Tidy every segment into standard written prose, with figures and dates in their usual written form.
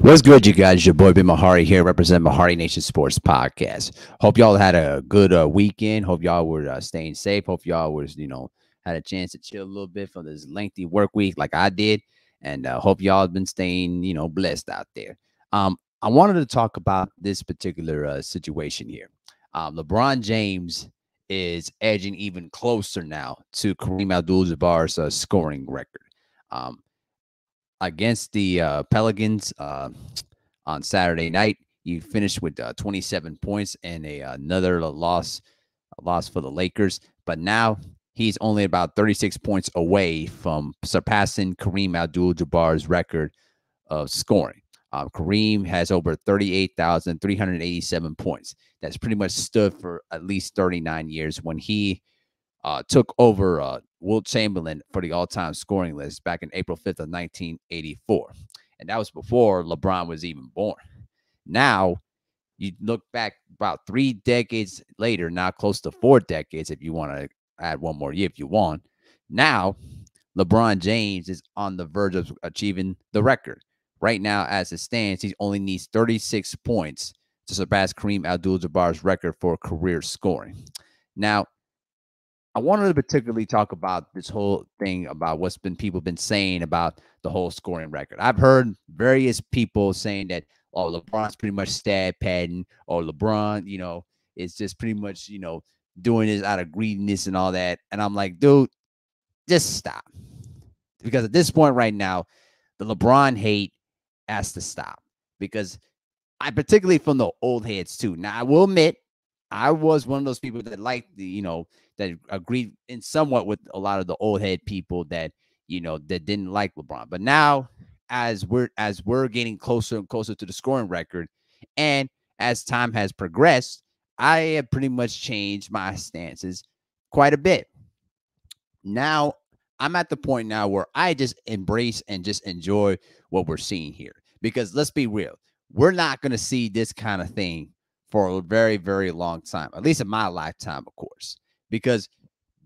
What's good, you guys? Your boy Ben Mahari here, represent Mahari Nation Sports Podcast. Hope y'all had a good weekend. Hope y'all were staying safe. Hope y'all was, had a chance to chill a little bit for this lengthy work week like I did. And hope y'all have been staying, blessed out there. I wanted to talk about this particular situation here. LeBron James is edging even closer now to Kareem Abdul-Jabbar's scoring record. Um, Against the Pelicans on Saturday night. He finished with 27 points and another loss for the Lakers. But now he's only about 36 points away from surpassing Kareem Abdul-Jabbar's record of scoring. Kareem has over 38,387 points. That's pretty much stood for at least 39 years when he took over Wilt Chamberlain for the all-time scoring list back in April 5th of 1984. And that was before LeBron was even born. Now, you look back about 3 decades later, now close to 4 decades, if you want to add one more year if you want. Now, LeBron James is on the verge of achieving the record. Right now, as it stands, he only needs 36 points to surpass Kareem Abdul-Jabbar's record for career scoring. Now, I wanted to particularly talk about this whole thing about what's been people been saying about the whole scoring record. I've heard various people saying that, oh, LeBron's pretty much stat padding, or LeBron, is just pretty much, doing this out of greediness and all that. And I'm like, dude, just stop. Because at this point right now, the LeBron hate has to stop. Because I particularly from the old heads too. Now I will admit, I was one of those people that liked that agreed in somewhat with a lot of the old head people that that didn't like LeBron. But now, as we're getting closer and closer to the scoring record, and as time has progressed, I have pretty much changed my stances quite a bit. Now I'm at the point now where I just embrace and just enjoy what we're seeing here. Because let's be real, we're not going to see this kind of thing for a very, very long time, at least in my lifetime, of course. Because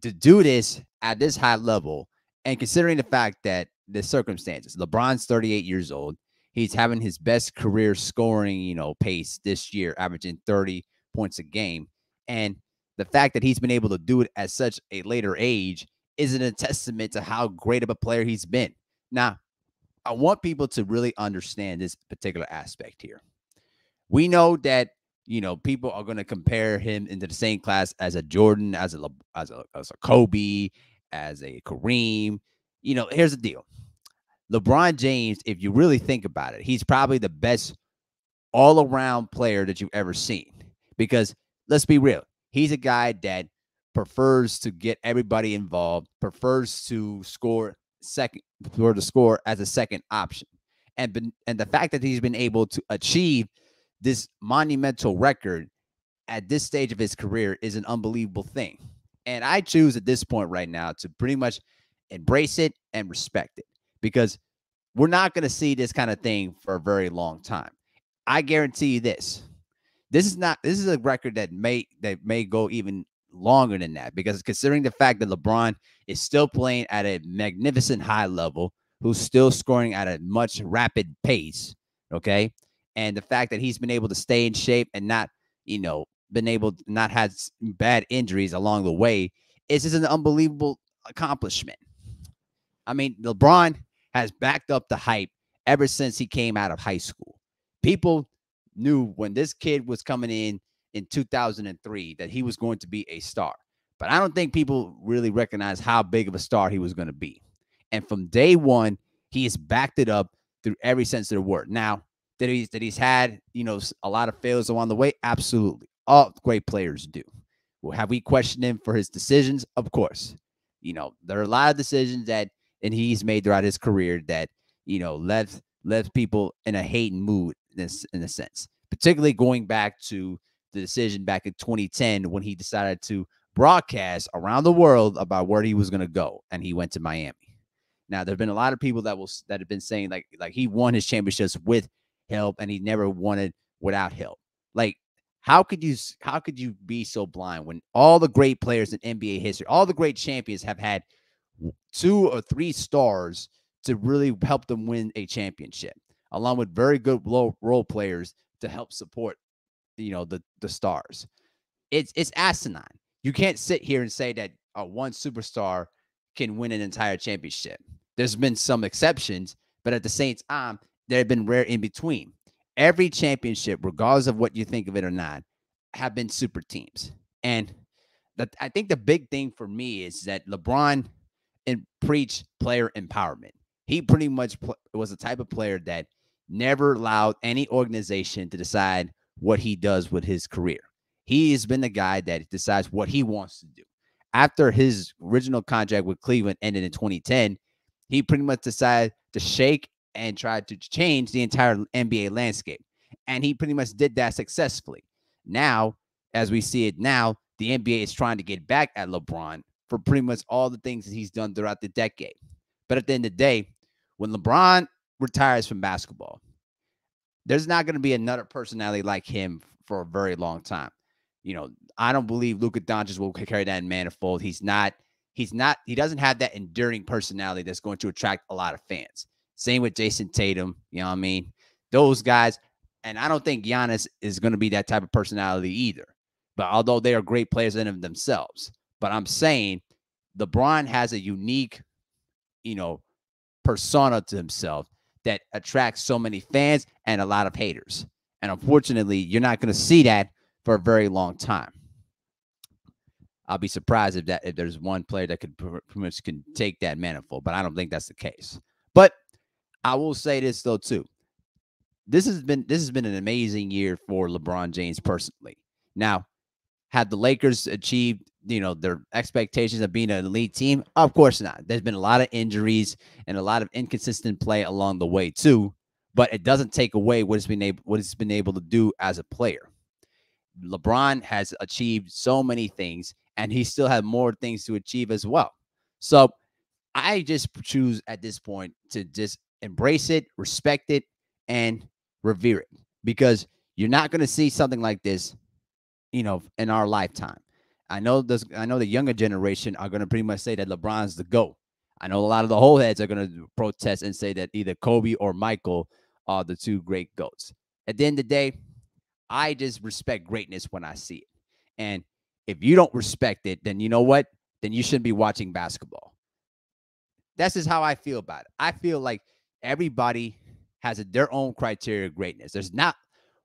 to do this at this high level, and considering the fact that the circumstances, LeBron's 38 years old, he's having his best career scoring, pace this year, averaging 30 points a game. And the fact that he's been able to do it at such a later age isn't a testament to how great of a player he's been. Now, I want people to really understand this particular aspect here. We know that people are going to compare him into the same class as a Jordan, as a Kobe, as a Kareem. Here's the deal. LeBron James, if you really think about it, he's probably the best all-around player that you've ever seen. Because let's be real, he's a guy that prefers to get everybody involved, prefers to score as a second option. And the fact that he's been able to achieve this monumental record at this stage of his career is an unbelievable thing. And I choose at this point right now to pretty much embrace it and respect it, because we're not going to see this kind of thing for a very long time. I guarantee you this. This is a record that may go even longer than that, because considering the fact that LeBron is still playing at a magnificent high level, who's still scoring at a much rapid pace, okay? And the fact that he's been able to stay in shape and not, been able to not have bad injuries along the way is just an unbelievable accomplishment. I mean, LeBron has backed up the hype ever since he came out of high school. People knew when this kid was coming in 2003 that he was going to be a star. But I don't think people really recognize how big of a star he was going to be. And from day one, he has backed it up through every sense of the word. Now, that he's had, a lot of failures along the way? Absolutely. All great players do. Well, have we questioned him for his decisions? Of course. There are a lot of decisions that he's made throughout his career that, left people in a hating mood in a sense. Particularly going back to the decision back in 2010 when he decided to broadcast around the world about where he was going to go, and he went to Miami. Now, there have been a lot of people that have been saying like he won his championships with help and he never won it without help. Like, how could you be so blind when all the great players in NBA history, all the great champions have had 2 or 3 stars to really help them win a championship? along with very good role players to help support, the stars. It's asinine. You can't sit here and say that one superstar can win an entire championship. There's been some exceptions, but at the same time, there have been rare in between. Every championship, regardless of what you think of it or not, have been super teams. And I think the big thing for me is that LeBron preached player empowerment. He pretty much was the type of player that never allowed any organization to decide what he does with his career. He has been the guy that decides what he wants to do. After his original contract with Cleveland ended in 2010, he pretty much decided to shake and try to change the entire NBA landscape. And he pretty much did that successfully. Now, as we see it now, the NBA is trying to get back at LeBron for pretty much all the things that he's done throughout the decade. But at the end of the day, when LeBron retires from basketball, there's not going to be another personality like him for a very long time. I don't believe Luka Doncic will carry that in manifold. He doesn't have that enduring personality that's going to attract a lot of fans. Same with Jason Tatum, you know what I mean? Those guys, and I don't think Giannis is going to be that type of personality either. But although they are great players in of themselves, but I'm saying LeBron has a unique, persona to himself that attracts so many fans and a lot of haters. And unfortunately, you're not going to see that for a very long time. I'll be surprised if there's one player that could pretty much can take that manifold, but I don't think that's the case. But I will say this though too. This has been an amazing year for LeBron James personally. Now, have the Lakers achieved, their expectations of being an elite team? Of course not. There's been a lot of injuries and a lot of inconsistent play along the way too, but it doesn't take away what it's been able to do as a player. LeBron has achieved so many things, and he still has more things to achieve as well. So I just choose at this point to just embrace it, respect it, and revere it, because you're not going to see something like this, in our lifetime. I know the younger generation are going to pretty much say that LeBron's the GOAT. I know a lot of the whole heads are going to protest and say that either Kobe or Michael are the two great GOATs. At the end of the day, I just respect greatness when I see it. And if you don't respect it, then you know what? Then you shouldn't be watching basketball. That's just how I feel about it. I feel like everybody has their own criteria of greatness. There's not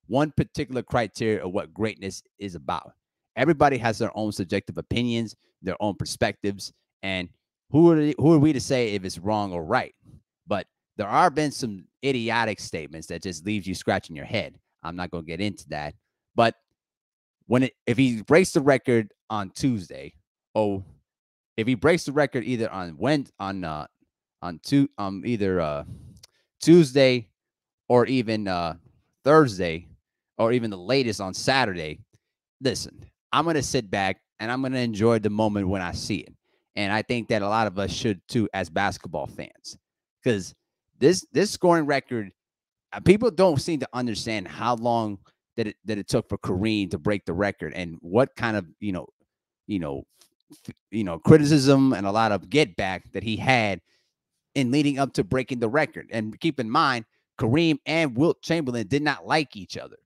one particular criteria of what greatness is about. Everybody has their own subjective opinions, their own perspectives, and who are we to say if it's wrong or right? But there are been some idiotic statements that just leaves you scratching your head. I'm not going to get into that. But if he breaks the record on Tuesday, or if he breaks the record either on either Tuesday or even Thursday, or even the latest on Saturday, listen, I'm going to sit back and I'm going to enjoy the moment when I see it. And I think that a lot of us should too as basketball fans, because this scoring record, people don't seem to understand how long that it took for Kareem to break the record, and what kind of criticism and a lot of get back that he had in leading up to breaking the record. And keep in mind, Kareem and Wilt Chamberlain did not like each other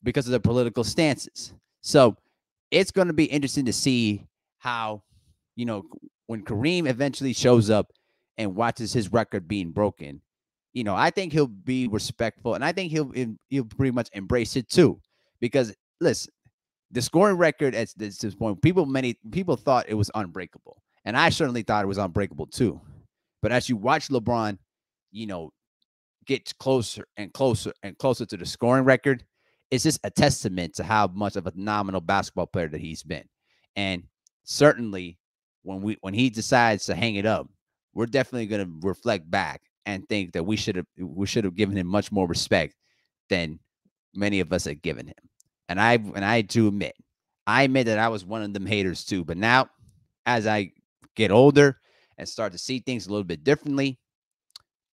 because of their political stances. So it's going to be interesting to see how, when Kareem eventually shows up and watches his record being broken, I think he'll be respectful, and I think he'll pretty much embrace it too. Because listen, the scoring record at this point, many people thought it was unbreakable, and I certainly thought it was unbreakable too. But as you watch LeBron, get closer and closer and closer to the scoring record, it's just a testament to how much of a phenomenal basketball player that he's been. And certainly, when he decides to hang it up, we're definitely going to reflect back and think that we should have given him much more respect than many of us had given him. And I do admit, that I was one of them haters too. But now, as I get older and start to see things a little bit differently,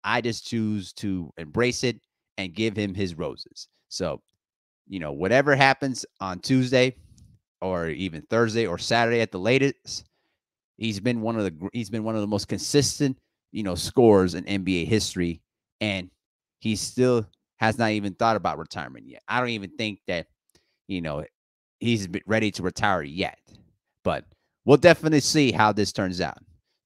I just choose to embrace it and give him his roses. So, whatever happens on Tuesday or even Thursday or Saturday at the latest, he's been one of the most consistent, scorers in NBA history. And he still has not even thought about retirement yet. I don't even think that, you know, he's ready to retire yet. But we'll definitely see how this turns out.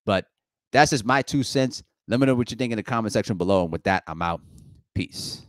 But that's just my 2 cents. Let me know what you think in the comment section below. And with that, I'm out. Peace.